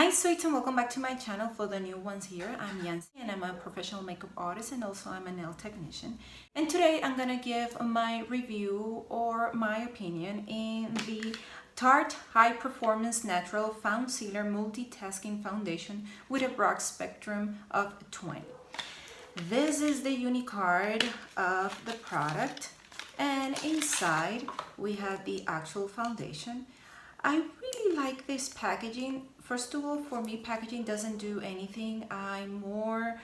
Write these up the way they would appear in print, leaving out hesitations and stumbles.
Hi sweets, and welcome back to my channel. For the new ones here, I'm Yancy and I'm a professional makeup artist and also I'm a nail technician. And today I'm gonna give my review or my opinion in the Tarte High Performance Natural Founcealer Multitasking Foundation with a broad spectrum of 20. This is the unicard of the product, and inside we have the actual foundation. I really like this packaging. First of all, for me, packaging doesn't do anything. I'm more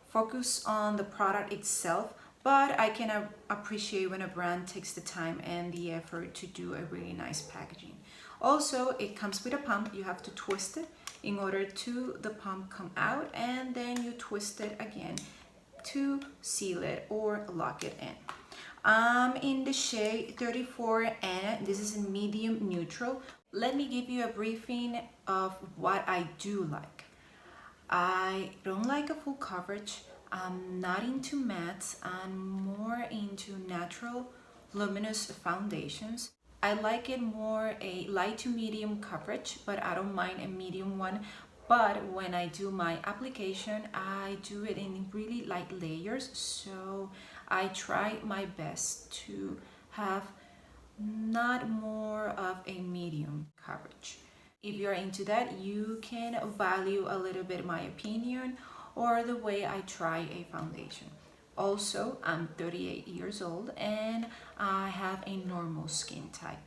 focused on the product itself, but I can appreciate when a brand takes the time and the effort to do a really nice packaging. Also, it comes with a pump. You have to twist it in order to the pump come out, and then you twist it again to seal it or lock it in. In the shade 34 and this is in medium neutral. Let me give you a briefing of what I do like. I don't like a full coverage. I'm not into mattes. I'm more into natural luminous foundations. I like it more a light to medium coverage, but I don't mind a medium one. But when I do my application, I do it in really light layers, so I try my best to have not more of a medium coverage. If you're into that, you can value a little bit my opinion or the way I try a foundation. Also, I'm 38 years old and I have a normal skin type.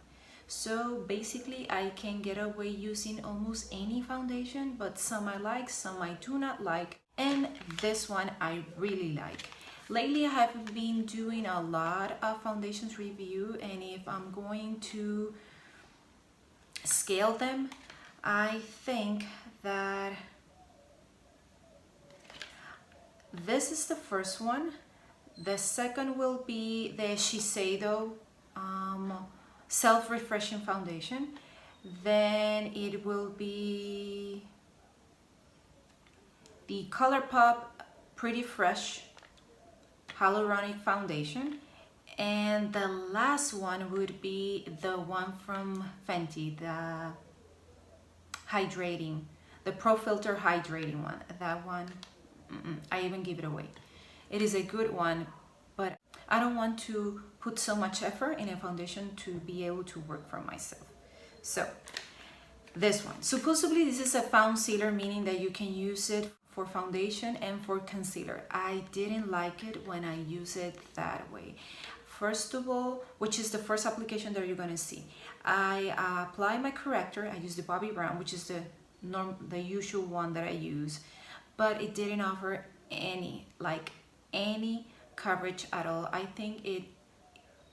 So basically I can get away using almost any foundation, but some I like, some I do not like, and this one I really like. Lately I have been doing a lot of foundations review, and if I'm going to scale them, I think that this is the first one. The second will be the Shiseido self-refreshing foundation. Then it will be the Colourpop Pretty Fresh Hyaluronic Foundation, and the last one would be the one from Fenty, the hydrating, the Pro Filter hydrating one. That one, I even give it away. It is a good one, but I don't want to put so much effort in a foundation to be able to work for myself. So this one, supposedly this is a Founcealer, meaning that you can use it for foundation and for concealer. I didn't like it when I use it that way. First of all, which is the first application that you're gonna see, I apply my corrector. I use the Bobbi brown, which is the usual one that I use, but it didn't offer any coverage at all. I think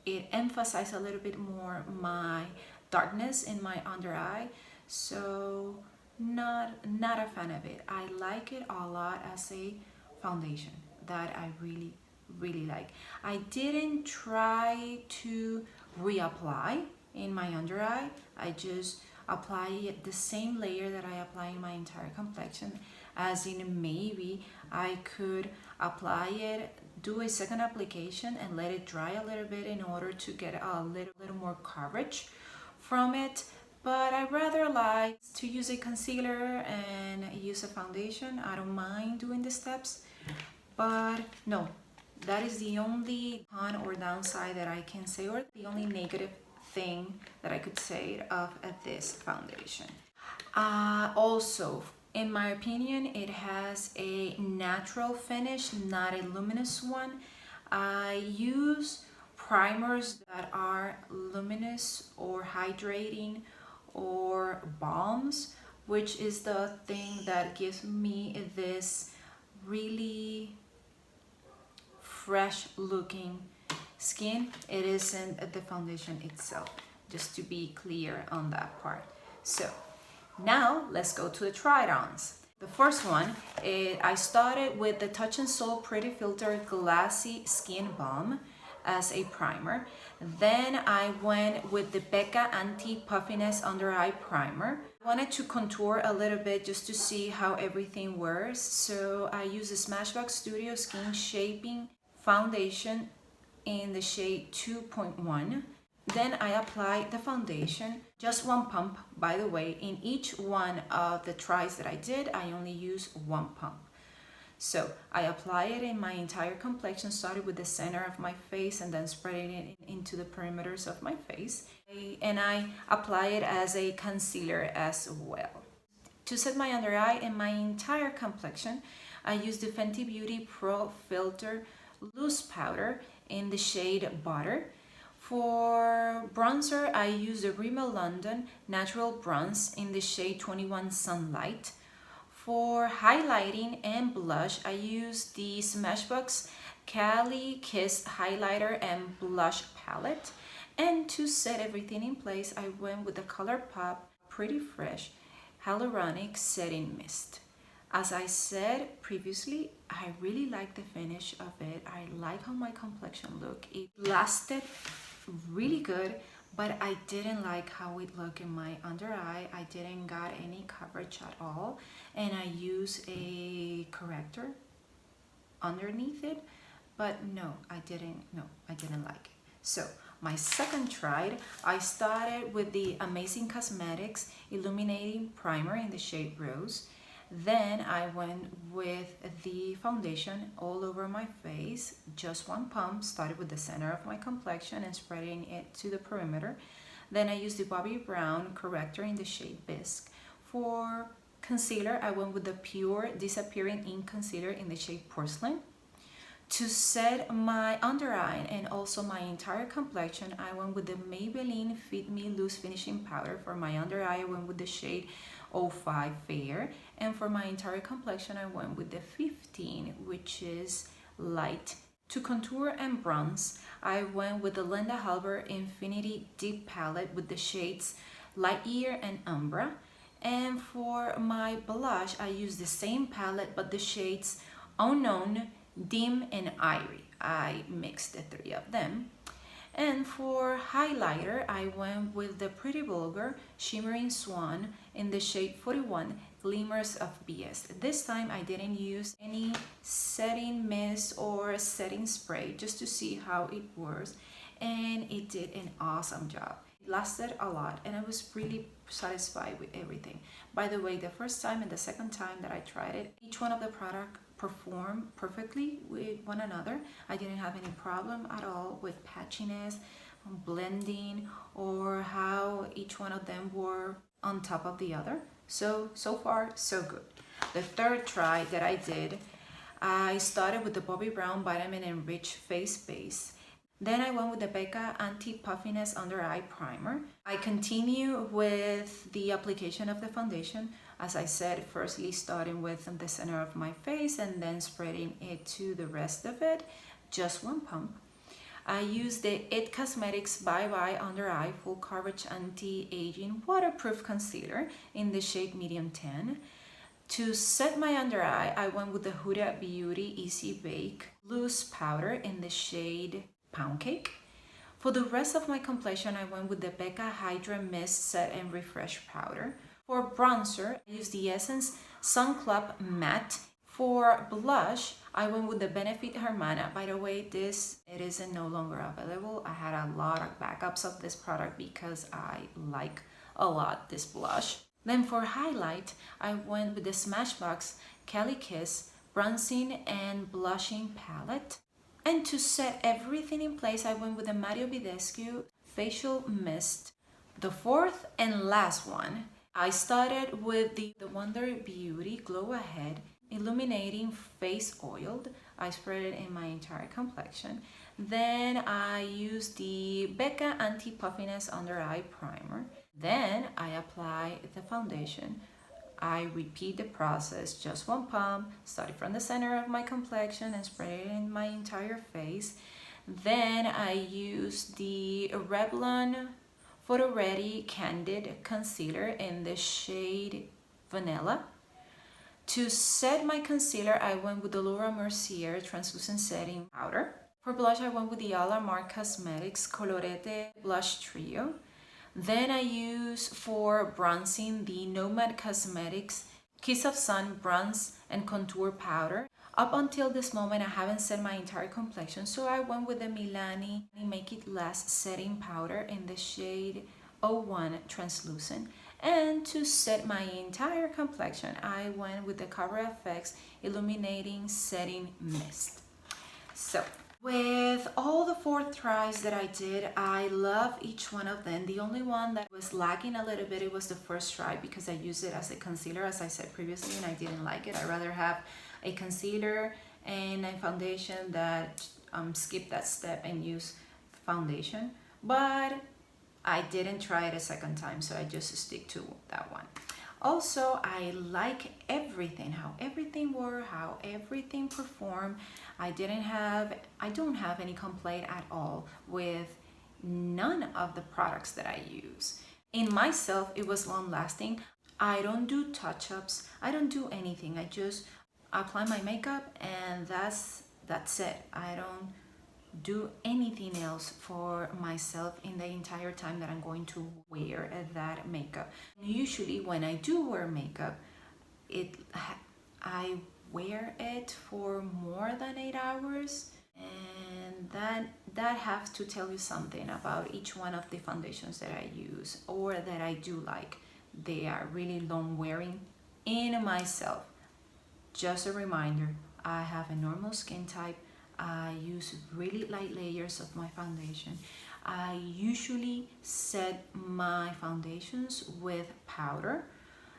it emphasized a little bit more my darkness in my under eye, so not a fan of it. I like it a lot as a foundation that I really like. I didn't try to reapply in my under eye. I just apply it the same layer that I apply in my entire complexion, as in maybe I could apply it, do a second application and let it dry a little bit in order to get a little more coverage from it. But I rather like to use a concealer and use a foundation. I don't mind doing the steps, but no, that is the only con or downside that I can say, or the only negative thing that I could say of this foundation. Also, in my opinion, it has a natural finish, not a luminous one. I use primers that are luminous or hydrating or balms, which is the thing that gives me this really fresh looking skin. It isn't the foundation itself, just to be clear on that part. So now let's go to the try-ons. The first one, I started with the Touch and Soul PrettyFilter Glassy Skin Balm as a primer. Then I went with the Becca Anti-Puffiness Under Eye Primer. I wanted to contour a little bit just to see how everything wears, so I used the Smashbox Studio Skin Shaping Foundation in the shade 2.1. Then I applied the foundation Just one pump, by the way. In each one of the tries that I did, I only use one pump. So I apply it in my entire complexion, started with the center of my face and then spreading it into the perimeters of my face. And I apply it as a concealer as well. To set my under eye and my entire complexion, I use the Fenty Beauty Pro Filt'r Loose Powder in the shade Butter. For bronzer, I use the Rimmel London Natural Bronze in the shade 21 Sunlight. For highlighting and blush, I use the Smashbox Cali Kiss Highlighter and Blush Palette. And to set everything in place, I went with the Colourpop Pretty Fresh Hyaluronic Setting Mist. As I said previously, I really like the finish of it. I like how my complexion looked. It lasted really good, but I didn't like how it looked in my under eye. I didn't got any coverage at all, and I use a corrector underneath it, but I didn't like it. So my second try, I started with the Amazing Cosmetics Illuminating Primer in the shade Rose. Then I went with the foundation all over my face, just one pump, started with the center of my complexion and spreading it to the perimeter. Then I used the Bobbi Brown Corrector in the shade Bisque. For concealer, I went with the Pure Dissappearing Ink Concealer in the shade Porcelain. To set my under eye and also my entire complexion, I went with the Maybelline Fit Me Loose Finishing Powder. For my under eye, I went with the shade 05 Fair, and for my entire complexion I went with the 15, which is light. To contour and bronze, I went with the Linda Halber Infinity Deep Palette with the shades Light Year and Umbra. And for my blush, I used the same palette but the shades Unknown, Dim, and Irie. I mixed the three of them. And for highlighter, I went with the Pretty Vulgar Shimmering Swan in the shade 41 Glimmers of BS. This time I didn't use any setting mist or setting spray, just to see how it works, and it did an awesome job. It lasted a lot and I was really satisfied with everything. By the way, the first time and the second time that I tried it, each one of the products perform perfectly with one another. I didn't have any problem at all with patchiness, blending, or how each one of them were on top of the other. So far, so good. The third try that I did, I started with the Bobbi Brown Vitamin Enriched Face Base. Then I went with the Becca Anti-Puffiness Under Eye Primer. I continue with the application of the foundation. As I said, firstly starting with the center of my face and then spreading it to the rest of it, just one pump. I use the IT Cosmetics Bye Bye Under Eye Full Coverage Anti-Aging Waterproof Concealer in the shade Medium 10. To set my under eye, I went with the Huda Beauty Easy Bake Loose Powder in the shade Pound Cake. For the rest of my complexion, I went with the Becca Hydra Mist Set and Refresh Powder. For bronzer, I used the Essence Sun Club Matte. For blush, I went with the Benefit Hermana. By the way, it is no longer available. I had a lot of backups of this product because I like a lot this blush. Then for highlight, I went with the Smashbox Cali Kiss Bronzing and Blushing Palette. And to set everything in place, I went with the Mario Badescu Facial Mist. The fourth and last one, I started with the Wonder Beauty Glow Ahead Illuminating Face Oiled. I spread it in my entire complexion. Then I used the Becca Anti-Puffiness Under Eye Primer. Then I apply the foundation. I repeat the process, just one pump, started from the center of my complexion and spread it in my entire face. Then I use the Revlon Photo Ready Candid Concealer in the shade Vanilla. To set my concealer, I went with the Laura Mercier Translucent Setting Powder. For blush, I went with the Alamar Cosmetics Colorete Blush Trio. Then I use for bronzing the Nomad Cosmetics Kiss of Sun Bronze and Contour Powder. Up until this moment, I haven't set my entire complexion, so I went with the Milani Make It Last Setting Powder in the shade 01 translucent. And to set my entire complexion, I went with the Cover FX Illuminating Setting Mist. So with all the 4 tries that I did, I love each one of them. The only one that was lagging a little bit, it was the first try, because I used it as a concealer, as I said previously, and I didn't like it. I'd rather have a concealer and a foundation that skip that step and use foundation. But I didn't try it a second time, so I just stick to that one. Also, I like everything, how everything worked, how everything performed. I don't have any complaint at all with none of the products that I use. In myself, it was long lasting. I don't do touch-ups. I don't do anything. I just apply my makeup and that's it. I don't do anything else for myself in the entire time that I'm going to wear that makeup. Usually when I do wear makeup, I wear it for more than 8 hours, and that has to tell you something about each one of the foundations that I use or that I do like. They are really long wearing. In myself, just a reminder, I have a normal skin type. I use really light layers of my foundation. I usually set my foundations with powder.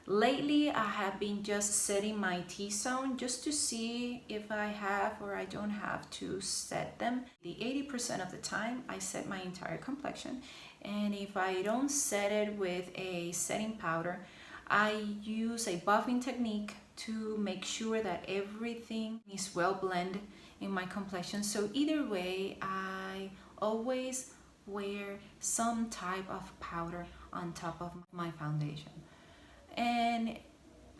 Lately, I have been just setting my T-zone just to see if I have or I don't have to set them. The 80% of the time, I set my entire complexion. And if I don't set it with a setting powder, I use a buffing technique to make sure that everything is well blended in my complexion. So either way, I always wear some type of powder on top of my foundation. And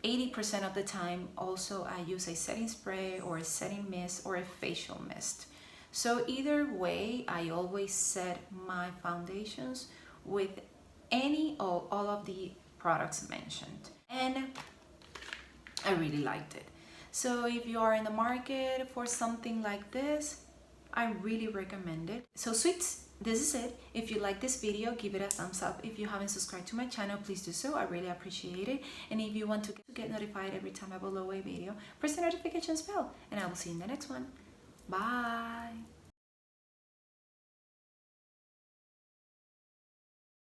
80% of the time also I use a setting spray or a setting mist or a facial mist. So either way, I always set my foundations with any or all of the products mentioned, and I really liked it. So if you are in the market for something like this, I really recommend it. So sweets, this is it. If you like this video, give it a thumbs up. If you haven't subscribed to my channel, please do so. I really appreciate it. And if you want to get notified every time I upload a video, press the notifications bell, and I will see you in the next one. Bye.